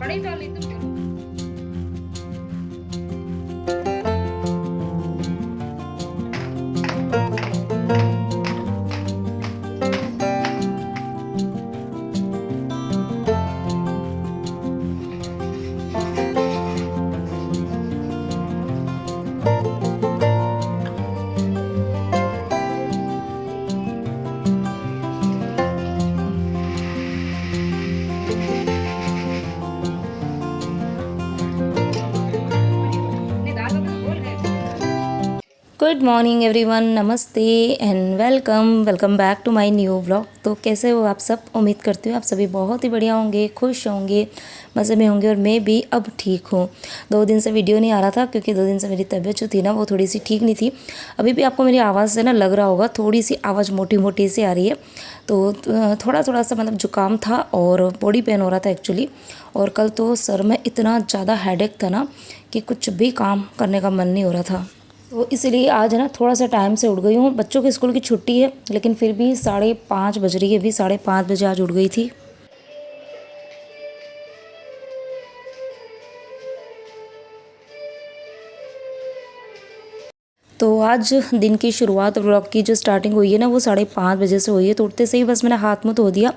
कढ़ाई डाल ली तुम, चलो। नहीं, दाल का तो बोल है। गुड मॉर्निंग एवरीवन, नमस्ते and welcome welcome back to my new vlog. तो कैसे हो आप सब? उम्मीद करती हूँ आप सभी बहुत ही बढ़िया होंगे, खुश होंगे, मज़े में होंगे। और मैं भी अब ठीक हूँ। 2 दिन से वीडियो नहीं आ रहा था क्योंकि 2 दिन से मेरी तबीयत जो थी ना वो थोड़ी सी ठीक नहीं थी। अभी भी आपको मेरी आवाज़ से ना लग रहा होगा, थोड़ी सी आवाज़ मोटी मोटी सी आ रही है। तो थोड़ा थोड़ा सा मतलब जुकाम था और बॉडी पेन हो रहा था एक्चुअली। और कल तो सर में इतना ज़्यादा हेडेक था ना कि कुछ भी काम करने का मन नहीं हो रहा था। तो इसीलिए आज है ना थोड़ा सा टाइम से उठ गई हूँ। बच्चों के स्कूल की छुट्टी है लेकिन फिर भी 5:30 बज रही है। अभी 5:30 बजे आज उठ गई थी। तो आज दिन की शुरुआत व्लॉग की जो स्टार्टिंग हुई है ना वो 5:30 बजे से हुई है। तो उठते से ही बस मैंने हाथ मुँह धो दिया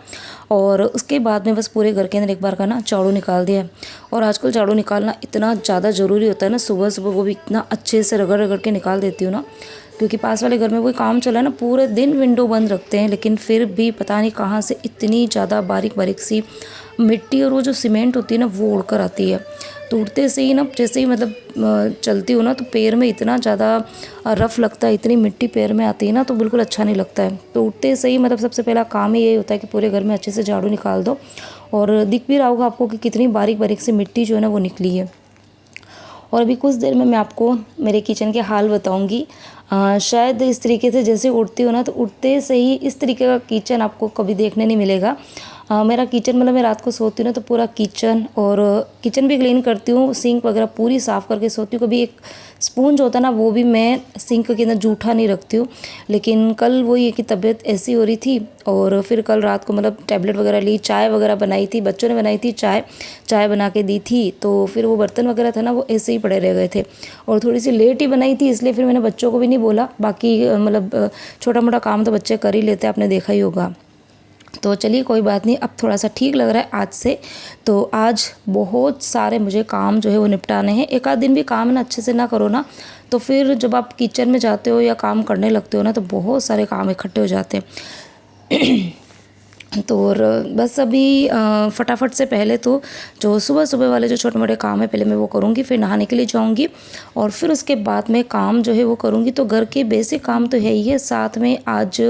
और उसके बाद में बस पूरे घर के अंदर एक बार का ना झाड़ू निकाल दिया है। और आजकल झाड़ू निकालना इतना ज़्यादा ज़रूरी होता है ना, सुबह सुबह वो भी इतना अच्छे से रगड़ रगड़ के निकाल देती हूँ ना। क्योंकि पास वाले घर में कोई काम चला है ना, पूरे दिन विंडो बंद रखते हैं लेकिन फिर भी पता नहीं कहाँ से इतनी ज़्यादा बारीक बारीक सी मिट्टी और वो जो सीमेंट होती है ना वो उड़ कर आती है। तो उड़ते से ही ना, जैसे ही मतलब चलती हूँ ना तो पैर में इतना ज़्यादा रफ़ लगता है, इतनी मिट्टी पैर में आती है ना तो बिल्कुल अच्छा नहीं लगता है। तो उठते से ही मतलब सबसे पहला काम ही यही होता है कि पूरे घर में अच्छे से झाड़ू निकाल दो। और दिख भी रहा होगा आपको कि कितनी बारीक बारीक सी मिट्टी जो है ना वो निकली है। और अभी कुछ देर में मैं आपको मेरे किचन के हाल बताऊंगी। शायद इस तरीके से जैसे उठती हो ना तो उठते से ही इस तरीके का किचन आपको कभी देखने नहीं मिलेगा। मेरा किचन मतलब मैं रात को सोती हूँ ना तो पूरा किचन और किचन भी क्लीन करती हूँ, सिंक वगैरह पूरी साफ़ करके सोती हूँ। कभी एक स्पून जो होता है ना वो भी मैं सिंक के अंदर जूठा नहीं रखती हूँ। लेकिन कल वही है कि तबीयत ऐसी हो रही थी और फिर कल रात को मतलब टैबलेट वगैरह ली, चाय वगैरह बनाई थी, बच्चों ने बनाई थी चाय, चाय बना के दी थी। तो फिर वो बर्तन वगैरह था ना वो ऐसे ही पड़े रह गए थे और थोड़ी सी लेट ही बनाई थी, इसलिए फिर मैंने बच्चों को भी नहीं बोला। बाकी मतलब छोटा मोटा काम तो बच्चे कर ही लेते हैं, आपने देखा ही होगा। तो चलिए कोई बात नहीं, अब थोड़ा सा ठीक लग रहा है आज से। तो आज बहुत सारे मुझे काम जो है वो निपटाने हैं। एक आध दिन भी काम ना अच्छे से ना करो ना तो फिर जब आप किचन में जाते हो या काम करने लगते हो ना तो बहुत सारे काम इकट्ठे हो जाते हैं। तो और बस अभी फटाफट से पहले तो जो सुबह सुबह वाले जो छोटे मोटे काम है पहले मैं वो करूँगी, फिर नहाने के लिए जाऊँगी और फिर उसके बाद में काम जो है वो करूँगी। तो घर के बेसिक काम तो है ही है, साथ में आज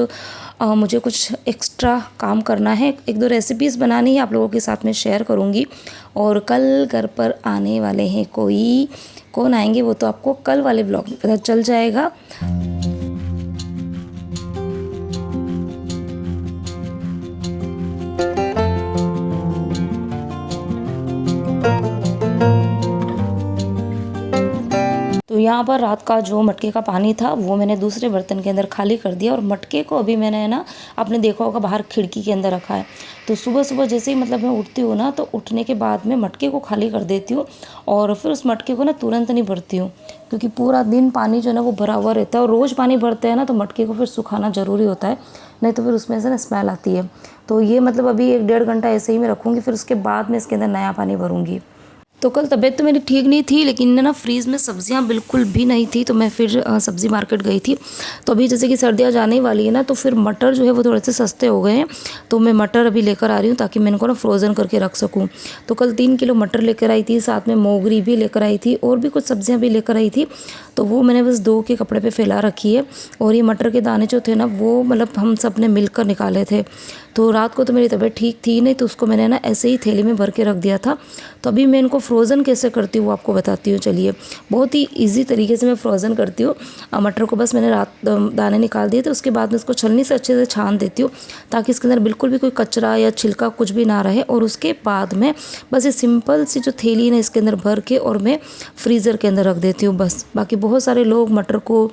मुझे कुछ एक्स्ट्रा काम करना है। 1-2 रेसिपीज़ बनानी है, आप लोगों के साथ में शेयर करूँगी। और कल घर पर आने वाले हैं कोई, कौन आएंगे वो तो आपको कल वाले ब्लॉग में पता चल जाएगा। तो यहाँ पर रात का जो मटके का पानी था वो मैंने दूसरे बर्तन के अंदर खाली कर दिया और मटके को अभी मैंने है ना, आपने देखा होगा बाहर खिड़की के अंदर रखा है। तो सुबह सुबह जैसे ही मतलब मैं उठती हूँ ना तो उठने के बाद में मटके को खाली कर देती हूँ और फिर उस मटके को ना तुरंत नहीं भरती हूँ क्योंकि पूरा दिन पानी जो है ना वो भरा हुआ रहता है और रोज़ पानी भरते हैं ना तो मटके को फिर सुखाना ज़रूरी होता है, नहीं तो फिर उसमें से ना स्मेल आती है। तो ये मतलब अभी 1-1.5 घंटा ऐसे ही मैं रखूँगी, फिर उसके बाद में इसके अंदर नया पानी भरूँगी। तो कल तबीयत तो मेरी ठीक नहीं थी लेकिन ना फ्रीज़ में सब्जियां बिल्कुल भी नहीं थी तो मैं फिर सब्ज़ी मार्केट गई थी। तो अभी जैसे कि सर्दियां जाने ही वाली है ना तो फिर मटर जो है वो थोड़े से सस्ते हो गए हैं। तो मैं मटर अभी लेकर आ रही हूँ ताकि मैं इनको ना फ्रोज़न करके रख सकूँ। तो कल 3 किलो मटर लेकर आई थी, साथ में मोगरी भी लेकर आई थी और भी कुछ सब्जियाँ भी लेकर आई थी। तो वो मैंने बस 2 के कपड़े पर फैला रखी है। और ये मटर के दाने जो थे ना वो मतलब हम सब ने मिलकर निकाले थे। तो रात को तो मेरी तबीयत ठीक थी नहीं तो उसको मैंने ना ऐसे ही थैली में भर के रख दिया था। तो अभी मैं इनको फ्रोज़न कैसे करती हूँ वो आपको बताती हूँ। चलिए, बहुत ही इजी तरीके से मैं फ्रोज़न करती हूँ। मटर को बस मैंने रात दाने निकाल दिए थे, उसके बाद में इसको छलनी से अच्छे से छान देती हूँ ताकि इसके अंदर बिल्कुल भी कोई कचरा या छिलका कुछ भी ना रहे। और उसके बाद में बस ये सिंपल सी जो थैली है ना इसके अंदर भर के और मैं फ्रीज़र के अंदर रख देती हूँ बस। बाकी बहुत सारे लोग मटर को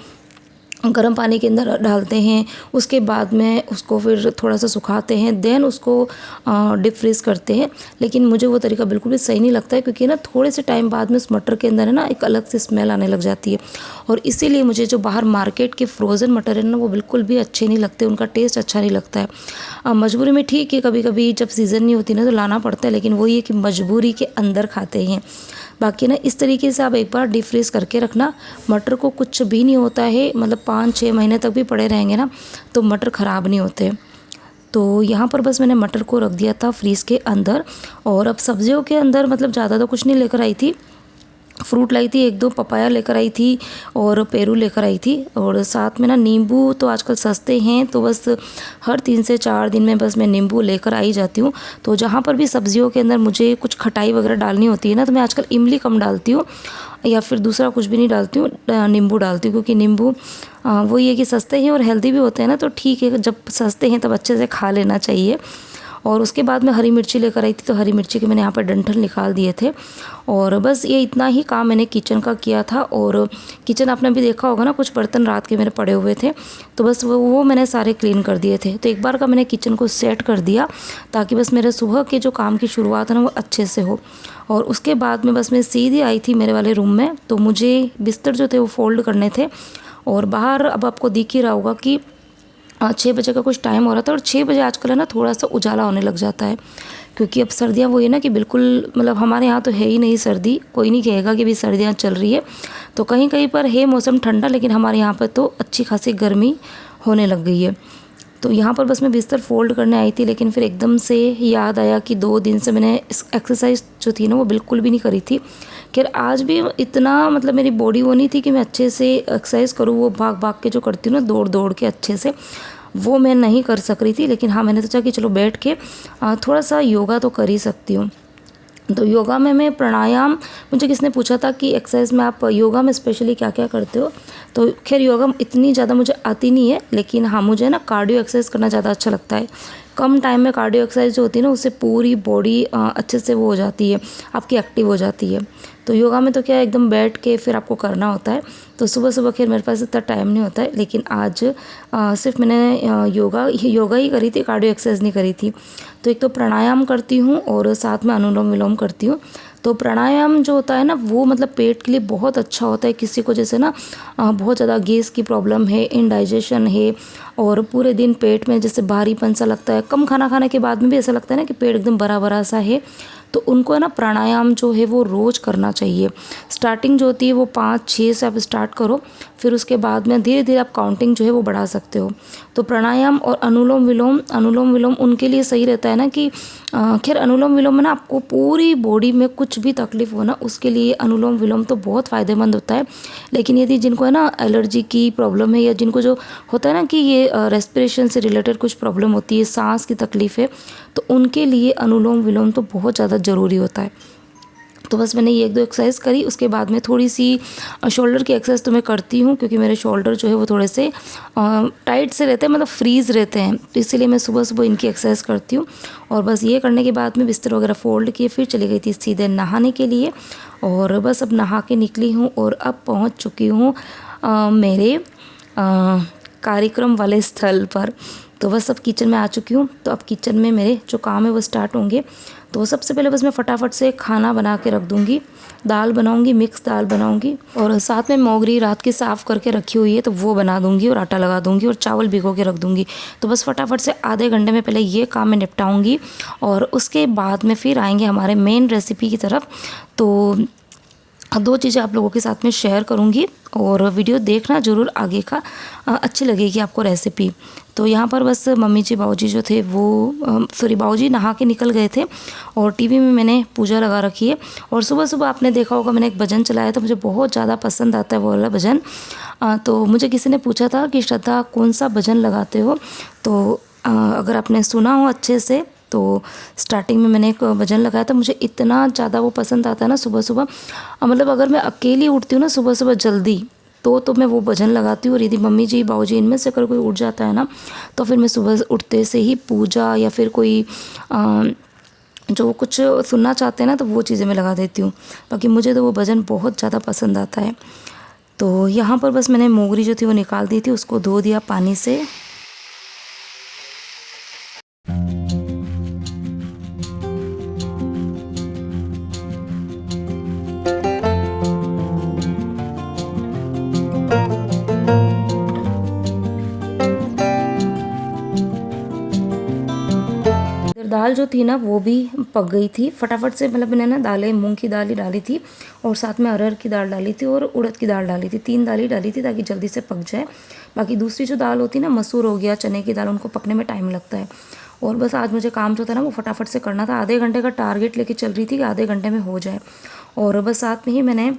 गर्म पानी के अंदर डालते हैं, उसके बाद में उसको फिर थोड़ा सा सुखाते हैं, देन उसको डीप फ्रीज़ करते हैं। लेकिन मुझे वो तरीका बिल्कुल भी सही नहीं लगता है, क्योंकि ना थोड़े से टाइम बाद में उस मटर के अंदर है ना एक अलग सी स्मेल आने लग जाती है। और इसीलिए मुझे जो बाहर मार्केट के फ्रोज़न मटर है ना वो बिल्कुल भी अच्छे नहीं लगते, उनका टेस्ट अच्छा नहीं लगता है। मजबूरी में ठीक है, कभी कभी जब सीज़न नहीं होती ना तो लाना पड़ता है, लेकिन वही है कि मजबूरी के अंदर खाते हैं। बाकी ना इस तरीके से आप एक बार डीप फ्रीज़ करके रखना, मटर को कुछ भी नहीं होता है, मतलब 5-6 महीने तक भी पड़े रहेंगे ना तो मटर ख़राब नहीं होते। तो यहाँ पर बस मैंने मटर को रख दिया था फ्रीज़ के अंदर। और अब सब्जियों के अंदर मतलब ज़्यादा तो कुछ नहीं लेकर आई थी, फ्रूट लाई थी, 1-2 पपाया लेकर आई थी और पेरू लेकर आई थी। और साथ में ना नींबू तो आजकल सस्ते हैं, तो बस हर 3 से 4 दिन में बस मैं नींबू लेकर आई जाती हूँ। तो जहाँ पर भी सब्जियों के अंदर मुझे कुछ खटाई वगैरह डालनी होती है ना, तो मैं आजकल इमली कम डालती हूँ या फिर दूसरा कुछ भी नहीं डालती हूँ, नींबू डालती हूँ। क्योंकि नींबू वही है कि सस्ते हैं और हेल्दी भी होते हैं ना, तो ठीक है, जब सस्ते हैं तब अच्छे से खा लेना चाहिए। और उसके बाद मैं हरी मिर्ची लेकर आई थी, तो हरी मिर्ची के मैंने यहाँ पर डंठल निकाल दिए थे। और बस ये इतना ही काम मैंने किचन का किया था। और किचन आपने भी देखा होगा ना, कुछ बर्तन रात के मेरे पड़े हुए थे, तो बस वो मैंने सारे क्लीन कर दिए थे। तो एक बार का मैंने किचन को सेट कर दिया, ताकि बस मेरे सुबह के जो काम की शुरुआत है ना वो अच्छे से हो। और उसके बाद में बस मैं सीधी आई थी मेरे वाले रूम में, तो मुझे बिस्तर जो थे वो फोल्ड करने थे। और बाहर अब आपको दिख ही रहा होगा कि 6 बजे का कुछ टाइम हो रहा था, और 6 बजे आजकल है ना थोड़ा सा उजाला होने लग जाता है। क्योंकि अब सर्दियाँ वो है ना कि बिल्कुल, मतलब हमारे यहाँ तो है ही नहीं सर्दी, कोई नहीं कहेगा कि भी सर्दियाँ चल रही है। तो कहीं कहीं पर है मौसम ठंडा, लेकिन हमारे यहाँ पर तो अच्छी खासी गर्मी होने लग गई है। तो यहाँ पर बस मैं बिस्तर फोल्ड करने आई थी, लेकिन फिर एकदम से याद आया कि 2 दिन से मैंने एक्सरसाइज जो थी ना वो बिल्कुल भी नहीं करी थी। खैर आज भी इतना मतलब मेरी बॉडी वो नहीं थी कि मैं अच्छे से एक्सरसाइज करूँ, वो भाग भाग के जो करती हूँ ना, दौड़ दौड़ के अच्छे से, वो मैं नहीं कर सक रही थी। लेकिन हाँ, मैंने सोचा कि चलो बैठ के थोड़ा सा योगा तो कर ही सकती हूँ। तो योगा में मैं प्राणायाम, मुझे किसने पूछा था कि एक्सरसाइज में आप योगा में स्पेशली क्या क्या करते हो, तो खैर योगा इतनी ज़्यादा मुझे आती नहीं है, लेकिन हाँ मुझे ना कार्डियो एक्सरसाइज करना ज़्यादा अच्छा लगता है। कम टाइम में कार्डियो एक्सरसाइज जो होती है ना, उससे पूरी बॉडी अच्छे से वो हो जाती है, आपकी एक्टिव हो जाती है। तो योगा में तो क्या है, एकदम बैठ के फिर आपको करना होता है। तो सुबह सुबह खैर मेरे पास इतना टाइम नहीं होता है, लेकिन आज सिर्फ मैंने योगा ही करी थी, कार्डियो एक्सरसाइज नहीं करी थी। तो एक तो प्राणायाम करती हूँ और साथ में अनुलोम विलोम करती हूँ। तो प्राणायाम जो होता है ना वो मतलब पेट के लिए बहुत अच्छा होता है। किसी को जैसे ना बहुत ज़्यादा गैस की प्रॉब्लम है, इंडाइजेशन है, और पूरे दिन पेट में जैसे भारीपन सा लगता है, कम खाना खाने के बाद में भी ऐसा लगता है ना कि पेट एकदम भरा भरा सा है, तो उनको है ना प्राणायाम जो है वो रोज़ करना चाहिए। स्टार्टिंग जो होती है वो 5-6 से आप स्टार्ट करो, फिर उसके बाद में धीरे धीरे आप काउंटिंग जो है वो बढ़ा सकते हो। तो प्राणायाम और अनुलोम विलोम उनके लिए सही रहता है ना कि खैर अनुलोम विलोम में ना आपको पूरी बॉडी में कुछ भी तकलीफ हो ना, उसके लिए अनुलोम विलोम तो बहुत फ़ायदेमंद होता है। लेकिन यदि जिनको है ना एलर्जी की प्रॉब्लम है, या जिनको जो होता है ना कि ये रेस्पिरेशन से रिलेटेड कुछ प्रॉब्लम होती है, सांस की तकलीफ है, तो उनके लिए अनुलोम विलोम तो बहुत ज़्यादा ज़रूरी होता है। तो बस मैंने ये 1-2 एक्सरसाइज करी, उसके बाद में थोड़ी सी शोल्डर की एक्सरसाइज तो मैं करती हूँ, क्योंकि मेरे शोल्डर जो है वो थोड़े से टाइट से रहते हैं, मतलब फ्रीज़ रहते हैं, तो इसीलिए मैं सुबह सुबह इनकी एक्सरसाइज करती हूँ। और बस ये करने के बाद में बिस्तर वगैरह फोल्ड किए, फिर चली गई थी सीधे नहाने के लिए। और बस अब नहा के निकली हूँ और अब पहुँच चुकी हूँ मेरे कार्यक्रम वाले स्थल पर। तो बस अब किचन में आ चुकी हूँ। तो अब किचन में मेरे जो काम है वो स्टार्ट होंगे। तो सबसे पहले बस मैं फटाफट से खाना बना के रख दूँगी। दाल बनाऊँगी, मिक्स दाल बनाऊँगी, और साथ में मोगरी रात की साफ़ करके रखी हुई है तो वो बना दूँगी, और आटा लगा दूँगी, और चावल भिगो के रख दूँगी। तो बस फटाफट से आधे घंटे में पहले ये काम मैं निपटाऊँगी, और उसके बाद में फिर आएंगे हमारे मेन रेसिपी की तरफ। तो 2 चीज़ें आप लोगों के साथ में शेयर करूंगी, और वीडियो देखना ज़रूर आगे का, अच्छी लगेगी आपको रेसिपी। तो यहाँ पर बस मम्मी जी बाबूजी जो थे वो बाबूजी नहा के निकल गए थे, और टीवी में मैंने पूजा लगा रखी है। और सुबह सुबह आपने देखा होगा मैंने एक भजन चलाया था, मुझे बहुत ज़्यादा पसंद आता है वो वाला भजन। तो मुझे किसी ने पूछा था कि श्रद्धा कौन सा भजन लगाते हो, तो अगर आपने सुना हो अच्छे से, तो स्टार्टिंग में मैंने एक भजन लगाया था। मुझे इतना ज़्यादा वो पसंद आता है ना सुबह सुबह, मतलब अगर मैं अकेली उठती हूँ ना सुबह सुबह जल्दी, तो मैं वो भजन लगाती हूँ। और यदि मम्मी जी बाबूजी इनमें से अगर कोई उठ जाता है ना, तो फिर मैं सुबह उठते से ही पूजा या फिर कोई जो कुछ सुनना चाहते हैं ना, तो वो चीज़ें मैं लगा देती हूँ। बाकी मुझे तो वो भजन बहुत ज़्यादा पसंद आता है। तो यहाँ पर बस मैंने मोगरी जो थी वो निकाल दी थी, उसको धो दिया पानी से। दाल जो थी ना वो भी पक गई थी फटाफट से, मतलब मैंने ना दालें मूंग की दाल ही डाली थी और साथ में अरहर की दाल डाली थी और उड़द की दाल डाली थी। 3 दाल ही डाली थी ताकि जल्दी से पक जाए। बाकी दूसरी जो दाल होती है ना, मसूर हो गया, चने की दाल, उनको पकने में टाइम लगता है। और बस आज मुझे काम जो था ना वो फटाफट से करना था। आधे घंटे का टारगेट लेके चल रही थी कि आधे घंटे में हो जाए। और बस साथ में ही मैंने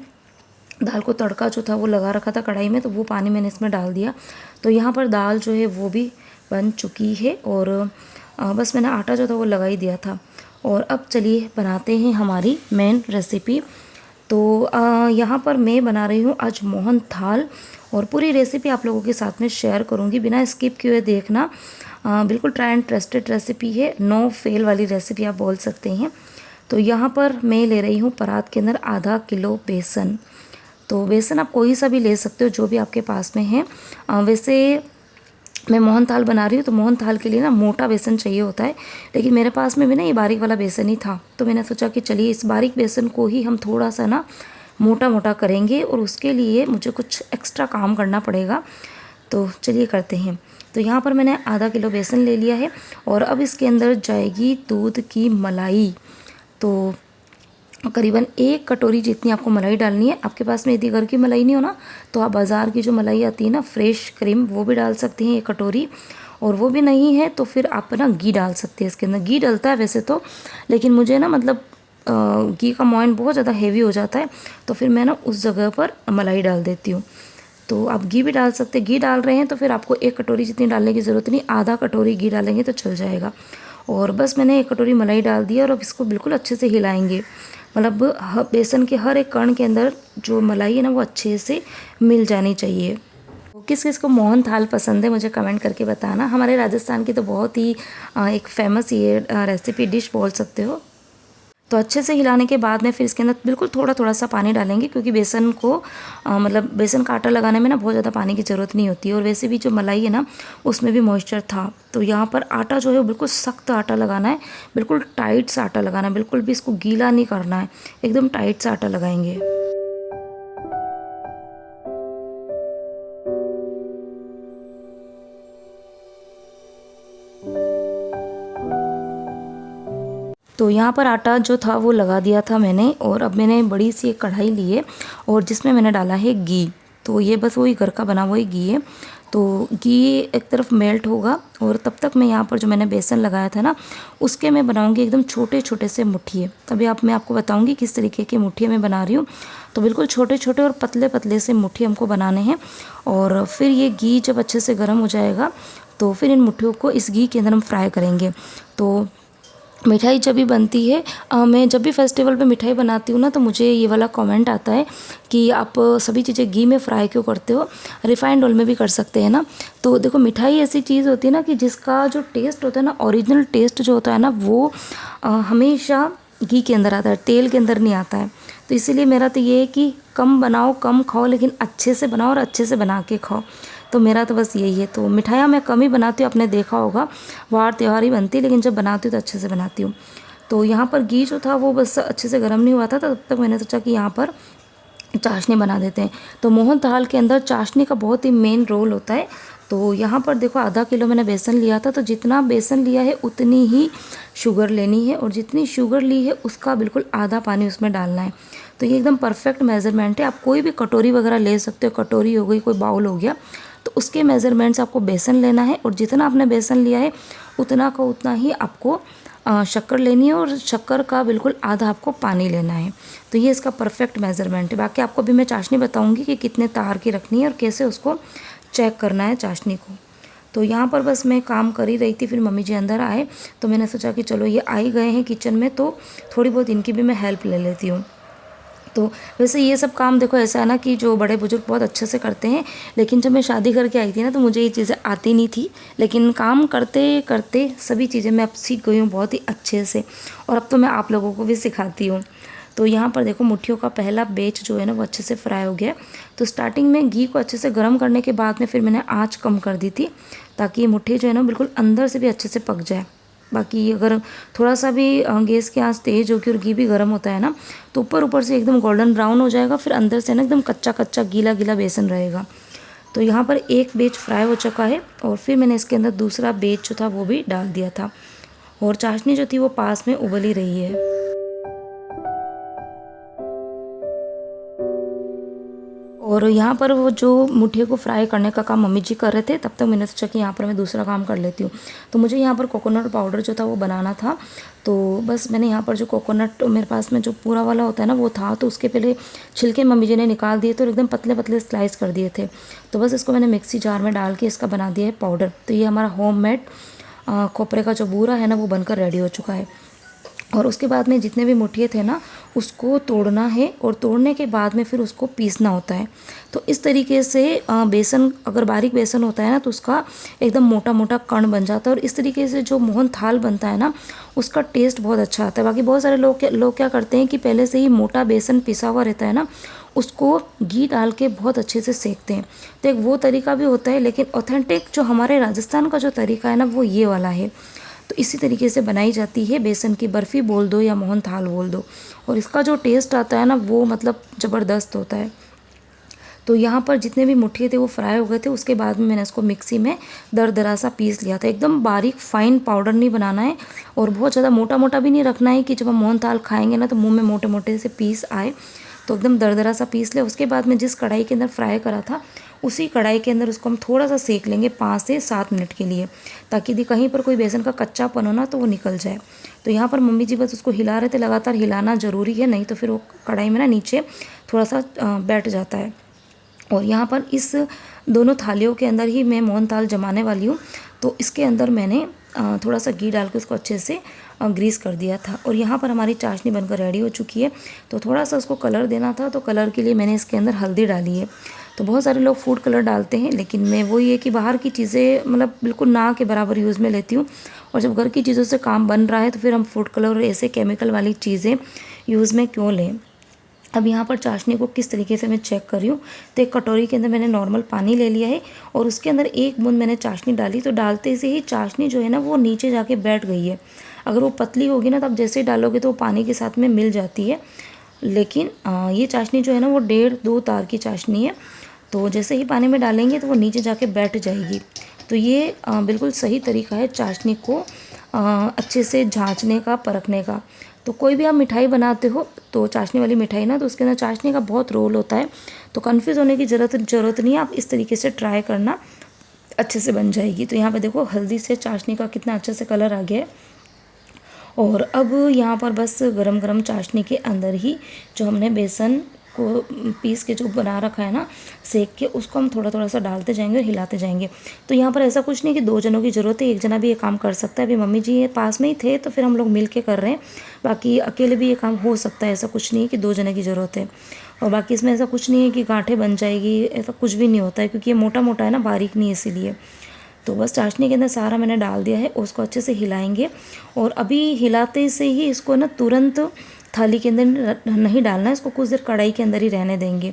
दाल को तड़का जो था वो लगा रखा था कढ़ाई में, तो वो पानी मैंने इसमें डाल दिया। तो यहाँ पर दाल जो है वो भी बन चुकी है और बस मैंने आटा जो था वो लगा ही दिया था। और अब चलिए बनाते हैं हमारी मेन रेसिपी। तो यहाँ पर मैं बना रही हूँ आज मोहन थाल और पूरी रेसिपी आप लोगों के साथ में शेयर करूँगी, बिना स्किप किए देखना। बिल्कुल ट्राई एंड ट्रस्टेड रेसिपी है, नो फेल वाली रेसिपी आप बोल सकते हैं। तो यहाँ पर मैं ले रही हूँ परात के अंदर आधा किलो बेसन। तो बेसन आप कोई सा भी ले सकते हो जो भी आपके पास में है। वैसे मैं मोहन थाल बना रही हूँ तो मोहन थाल के लिए ना मोटा बेसन चाहिए होता है, लेकिन मेरे पास में भी ना ये बारीक वाला बेसन ही था। तो मैंने सोचा कि चलिए इस बारीक बेसन को ही हम थोड़ा सा ना मोटा मोटा करेंगे और उसके लिए मुझे कुछ एक्स्ट्रा काम करना पड़ेगा। तो चलिए करते हैं। तो यहाँ पर मैंने आधा किलो बेसन ले लिया है और अब इसके अंदर जाएगी दूध की मलाई। तो करीबन 1 कटोरी जितनी आपको मलाई डालनी है। आपके पास में यदि घर की मलाई नहीं हो ना तो आप बाज़ार की जो मलाई आती है ना फ्रेश क्रीम, वो भी डाल सकते हैं 1 कटोरी। और वो भी नहीं है तो फिर आप ना घी डाल सकते हैं इसके अंदर। घी डलता है वैसे तो, लेकिन मुझे ना मतलब घी का मोइन बहुत ज़्यादा हेवी हो जाता है, तो फिर मैं ना उस जगह पर मलाई डाल देती हूँ। तो आप घी भी डाल सकते हैं। घी डाल रहे हैं तो फिर आपको 1 कटोरी जितनी डालने की ज़रूरत नहीं, आधा कटोरी घी डालेंगे तो चल जाएगा। और बस मैंने 1 कटोरी मलाई डाल दी और अब इसको बिल्कुल अच्छे से हिलाएंगे। मतलब बेसन के हर एक कण के अंदर जो मलाई है ना वो अच्छे से मिल जानी चाहिए। तो किस किस को मोहन थाल पसंद है मुझे कमेंट करके बताना। हमारे राजस्थान की तो बहुत ही एक फेमस ये रेसिपी डिश बोल सकते हो। तो अच्छे से हिलाने के बाद में फिर इसके अंदर बिल्कुल थोड़ा थोड़ा सा पानी डालेंगे, क्योंकि बेसन को मतलब बेसन का आटा लगाने में ना बहुत ज़्यादा पानी की ज़रूरत नहीं होती है। और वैसे भी जो मलाई है ना उसमें भी मॉइस्चर था। तो यहाँ पर आटा जो है वो बिल्कुल सख्त आटा लगाना है, बिल्कुल टाइट सा आटा लगाना है, बिल्कुल भी इसको गीला नहीं करना है, एकदम टाइट सा आटा लगाएंगे। तो यहाँ पर आटा जो था वो लगा दिया था मैंने। और अब मैंने बड़ी सी एक कढ़ाई ली है और जिसमें मैंने डाला है घी। तो ये बस वही घर का बना हुआ ही घी है। तो घी एक तरफ मेल्ट होगा और तब तक मैं यहाँ पर जो मैंने बेसन लगाया था ना उसके मैं बनाऊँगी एकदम छोटे छोटे से मुठिए। तभी मैं आपको बताऊँगी किस तरीके के मुठिए मैं बना रही हूँ। तो बिल्कुल छोटे छोटे और पतले पतले से मुठिए हमको बनाने हैं। और फिर ये घी जब अच्छे से गर्म हो जाएगा तो फिर इन मुठियों को इस घी के अंदर हम फ्राई करेंगे। तो मिठाई जब भी बनती है, मैं जब भी फेस्टिवल पे मिठाई बनाती हूँ ना तो मुझे ये वाला कमेंट आता है कि आप सभी चीज़ें घी में फ्राई क्यों करते हो, रिफाइंड ऑयल में भी कर सकते हैं ना। तो देखो मिठाई ऐसी चीज़ होती है ना कि जिसका जो टेस्ट होता है ना, ओरिजिनल टेस्ट जो होता है ना वो हमेशा घी के अंदर आता है, तेल के अंदर नहीं आता है। तो इसीलिए मेरा तो ये है कि कम बनाओ कम खाओ, लेकिन अच्छे से बनाओ और अच्छे से बना के खाओ। तो मेरा तो बस यही है। तो मिठाइयाँ मैं कम ही बनाती हूँ, आपने देखा होगा वार त्यौहार ही बनती है, लेकिन जब बनाती हूँ तो अच्छे से बनाती हूँ। तो यहाँ पर घी जो था वो बस अच्छे से गर्म नहीं हुआ था, तब तक मैंने सोचा कि यहाँ पर चाशनी बना देते हैं। तो मोहन थाल के अंदर चाशनी का बहुत ही मेन रोल होता है। तो यहाँ पर देखो आधा किलो मैंने बेसन लिया था, तो जितना बेसन लिया है उतनी ही शुगर लेनी है और जितनी शुगर ली है उसका बिल्कुल आधा पानी उसमें डालना है। तो ये एकदम परफेक्ट मेज़रमेंट है। आप कोई भी कटोरी वगैरह ले सकते हो, कटोरी हो गई, कोई बाउल हो गया, तो उसके मेज़रमेंट से आपको बेसन लेना है और जितना आपने बेसन लिया है उतना का उतना ही आपको शक्कर लेनी है और शक्कर का बिल्कुल आधा आपको पानी लेना है। तो ये इसका परफेक्ट मेज़रमेंट है। बाकी आपको भी मैं चाशनी बताऊंगी कि कितने तार की रखनी है और कैसे उसको चेक करना है चाशनी को। तो यहाँ पर बस मैं काम कर ही रही थी, फिर मम्मी जी अंदर आए तो मैंने सोचा कि चलो ये आ ही गए हैं किचन में तो थोड़ी बहुत इनकी भी मैं हेल्प ले लेती हूँ। तो वैसे ये सब काम देखो ऐसा है ना कि जो बड़े बुजुर्ग बहुत अच्छे से करते हैं, लेकिन जब मैं शादी करके आई थी ना तो मुझे ये चीज़ें आती नहीं थी, लेकिन काम करते करते सभी चीज़ें मैं अब सीख गई हूँ बहुत ही अच्छे से। और अब तो मैं आप लोगों को भी सिखाती हूँ। तो यहाँ पर देखो मुट्ठियों का पहला बैच जो है ना वो अच्छे से फ्राई हो गया है। तो स्टार्टिंग में घी को अच्छे से गर्म करने के बाद में फिर मैंने आँच कम कर दी थी, ताकि ये मुट्ठी जो है ना बिल्कुल अंदर से भी अच्छे से पक जाए। बाकी अगर थोड़ा सा भी गैस की आंच तेज़ होगी और घी भी गर्म होता है ना, तो ऊपर ऊपर से एकदम गोल्डन ब्राउन हो जाएगा, फिर अंदर से ना एकदम कच्चा कच्चा गीला गीला बेसन रहेगा। तो यहाँ पर एक बैच फ्राई हो चुका है और फिर मैंने इसके अंदर दूसरा बैच जो था वो भी डाल दिया था, और चाशनी जो थी वो पास में उबल ही रही है। और यहाँ पर वो जो मुठिया को फ्राई करने का काम मम्मी जी कर रहे थे, तब तक मैंने सोचा कि यहाँ पर मैं दूसरा काम कर लेती हूँ। तो मुझे यहाँ पर कोकोनट पाउडर जो था वो बनाना था। तो बस मैंने यहाँ पर जो कोकोनट मेरे पास में जो पूरा वाला होता है ना वो था, तो उसके पहले छिलके मम्मी जी ने निकाल दिए थे और एकदम पतले पतले स्लाइस कर दिए थे। तो बस इसको मैंने मिक्सी जार में डाल के इसका बना दिया है पाउडर। तो ये हमारा होममेड खोपरे का जो बूरा है ना वो बनकर रेडी हो चुका है। और उसके बाद में जितने भी मुठिए थे ना उसको तोड़ना है, और तोड़ने के बाद में फिर उसको पीसना होता है। तो इस तरीके से बेसन, अगर बारीक बेसन होता है ना तो उसका एकदम मोटा मोटा कण बन जाता है, और इस तरीके से जो मोहन थाल बनता है ना उसका टेस्ट बहुत अच्छा आता है। बाकी बहुत सारे लोग क्या करते हैं कि पहले से ही मोटा बेसन पिसा हुआ रहता है ना, उसको घी डाल के बहुत अच्छे से सेकते हैं। तो एक वो तरीका भी होता है, लेकिन ऑथेंटिक जो हमारे राजस्थान का जो तरीका है ना वो ये वाला है। तो इसी तरीके से बनाई जाती है बेसन की बर्फ़ी बोल दो या मोहन थाल बोल दो, और इसका जो टेस्ट आता है ना वो मतलब ज़बरदस्त होता है। तो यहाँ पर जितने भी मुठिए थे वो फ्राई हो गए थे। उसके बाद में मैंने इसको मिक्सी में दरदरा सा पीस लिया था। एकदम बारीक फाइन पाउडर नहीं बनाना है, और बहुत ज़्यादा मोटा मोटा भी नहीं रखना है कि जब हम मोहन थाल खाएंगे ना तो मुंह में मोटे मोटे से पीस आए। तो एकदम दरदरा सा पीस ले। उसके बाद में जिस कढ़ाई के अंदर फ्राई करा था उसी कढ़ाई के अंदर उसको हम थोड़ा सा सेक लेंगे 5 से 7 मिनट के लिए, ताकि यदि कहीं पर कोई बेसन का कच्चापन हो ना तो वो निकल जाए। तो यहाँ पर मम्मी जी बस उसको हिला रहे थे, लगातार हिलाना ज़रूरी है, नहीं तो फिर वो कढ़ाई में ना नीचे थोड़ा सा बैठ जाता है। और यहाँ पर इस दोनों थालियों के अंदर ही मैं मोहन थाल जमाने वाली हूँ। तो इसके अंदर मैंने थोड़ा सा घी डाल के उसको अच्छे से ग्रीस कर दिया था। और यहाँ पर हमारी चाशनी बनकर रेडी हो चुकी है। तो थोड़ा सा उसको कलर देना था, तो कलर के लिए मैंने इसके अंदर हल्दी डाली है। तो बहुत सारे लोग फूड कलर डालते हैं, लेकिन मैं वही है कि बाहर की चीज़ें मतलब बिल्कुल ना के बराबर यूज़ में लेती हूँ, और जब घर की चीज़ों से काम बन रहा है तो फिर हम फूड कलर और ऐसे केमिकल वाली चीज़ें यूज़ में क्यों लें। अब यहाँ पर चाशनी को किस तरीके से मैं चेक कर रही हूँ, तो एक कटोरी के अंदर मैंने नॉर्मल पानी ले लिया है और उसके अंदर एक बूंद मैंने चाशनी डाली। तो डालते से ही चाशनी जो है ना वो नीचे जाके बैठ गई है। अगर वो पतली होगी ना तो आप जैसे ही डालोगे तो वो पानी के साथ में मिल जाती है, लेकिन ये चाशनी जो है ना वो 1.5-2 तार की चाशनी है। तो जैसे ही पानी में डालेंगे तो वो नीचे जाके बैठ जाएगी। तो ये बिल्कुल सही तरीका है चाशनी को अच्छे से जांचने का, परखने का। तो कोई भी आप मिठाई बनाते हो तो चाशनी वाली मिठाई ना, तो उसके अंदर चाशनी का बहुत रोल होता है। तो कन्फ्यूज़ होने की ज़रूरत नहीं है, आप इस तरीके से ट्राई करना, अच्छे से बन जाएगी। तो यहाँ पे देखो हल्दी से चाशनी का कितना अच्छे से कलर आ गया है। और अब यहाँ पर बस गरम गरम चाशनी के अंदर ही जो हमने बेसन को पीस के जो बना रखा है ना सेक के, उसको हम थोड़ा थोड़ा सा डालते जाएंगे और हिलाते जाएंगे। तो यहाँ पर ऐसा कुछ नहीं कि 2 जनों की ज़रूरत है, एक जना भी ये काम कर सकता है। अभी मम्मी जी ये पास में ही थे तो फिर हम लोग मिल के कर रहे हैं, बाकी अकेले भी ये काम हो सकता है। ऐसा कुछ नहीं है कि 2 जने की ज़रूरत है। और बाकी इसमें ऐसा कुछ नहीं है कि गांठें बन जाएगी, ऐसा कुछ भी नहीं होता है, क्योंकि ये मोटा मोटा है ना, बारीक नहीं है इसीलिए। तो बस चाशनी के अंदर सारा मैंने डाल दिया है, उसको अच्छे से हिलाएंगे। और अभी हिलाते से ही इसको ना तुरंत थाली के अंदर नहीं डालना है, इसको कुछ देर कढ़ाई के अंदर ही रहने देंगे।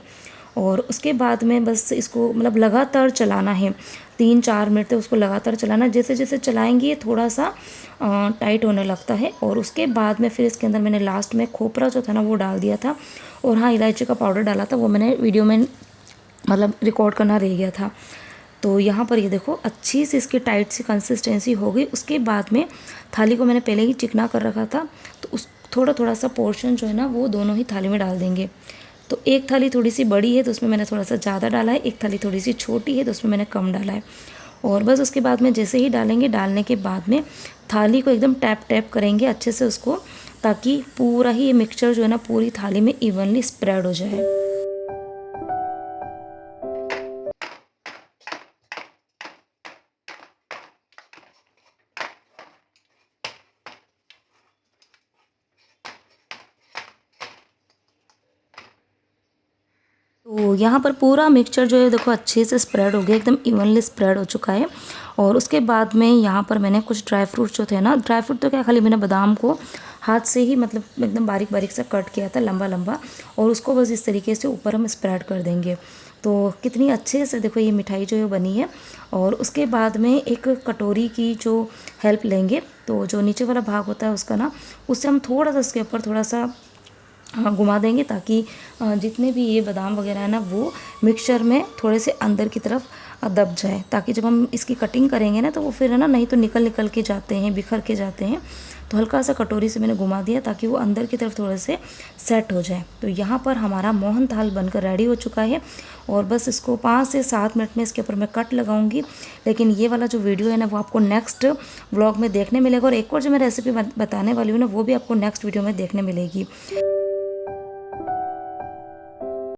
और उसके बाद में बस इसको मतलब लगातार चलाना है, 3-4 मिनट तक उसको लगातार चलाना। जैसे जैसे चलाएंगे ये थोड़ा सा टाइट होने लगता है। और उसके बाद में फिर इसके अंदर मैंने लास्ट में खोपरा जो था ना वो डाल दिया था, और हाँ इलायची का पाउडर डाला था, वो मैंने वीडियो में मतलब रिकॉर्ड करना रह गया था। तो यहाँ पर ये देखो अच्छी सी इसकी टाइट सी कंसिस्टेंसी हो गई। उसके बाद में थाली को मैंने पहले ही चिकना कर रखा था, तो उस थोड़ा थोड़ा सा पोर्शन जो है ना वो दोनों ही थाली में डाल देंगे। तो एक थाली थोड़ी सी बड़ी है तो उसमें मैंने थोड़ा सा ज़्यादा डाला है, एक थाली थोड़ी सी छोटी है तो उसमें मैंने कम डाला है। और बस उसके बाद में जैसे ही डालेंगे, डालने के बाद में थाली को एकदम टैप टैप करेंगे अच्छे से उसको, ताकि पूरा ही ये मिक्सचर जो है ना पूरी थाली में इवनली स्प्रेड हो जाए। तो यहाँ पर पूरा मिक्सचर जो है देखो अच्छे से स्प्रेड हो गया, एकदम इवनली स्प्रेड हो चुका है। और उसके बाद में यहाँ पर मैंने कुछ ड्राई फ्रूट जो थे ना, ड्राई फ्रूट तो क्या, खाली मैंने बादाम को हाथ से ही मतलब एकदम बारीक बारीक सा कट किया था, लंबा लंबा, और उसको बस इस तरीके से ऊपर हम स्प्रेड कर देंगे। तो कितनी अच्छे से देखो ये मिठाई जो है बनी है। और उसके बाद में एक कटोरी की जो हेल्प लेंगे, तो जो नीचे वाला भाग होता है उसका ना, उससे हम थोड़ा सा उसके ऊपर थोड़ा सा घुमा देंगे, ताकि जितने भी ये बादाम वगैरह है ना वो मिक्सचर में थोड़े से अंदर की तरफ दब जाए, ताकि जब हम इसकी कटिंग करेंगे ना तो वो फिर है ना, नहीं तो निकल के जाते हैं, बिखर के जाते हैं। तो हल्का सा कटोरी से मैंने घुमा दिया ताकि वो अंदर की तरफ थोड़े से सेट हो जाए। तो यहाँ पर हमारा मोहन थाल बनकर रेडी हो चुका है, और बस इसको 5 से 7 मिनट में इसके ऊपर मैं कट लगाऊंगी। लेकिन ये वाला जो वीडियो है ना वो आपको नेक्स्ट व्लॉग में देखने मिलेगा, और एक और जो मैं रेसिपी बताने वाली हूँ ना वो भी आपको नेक्स्ट वीडियो में देखने मिलेगी।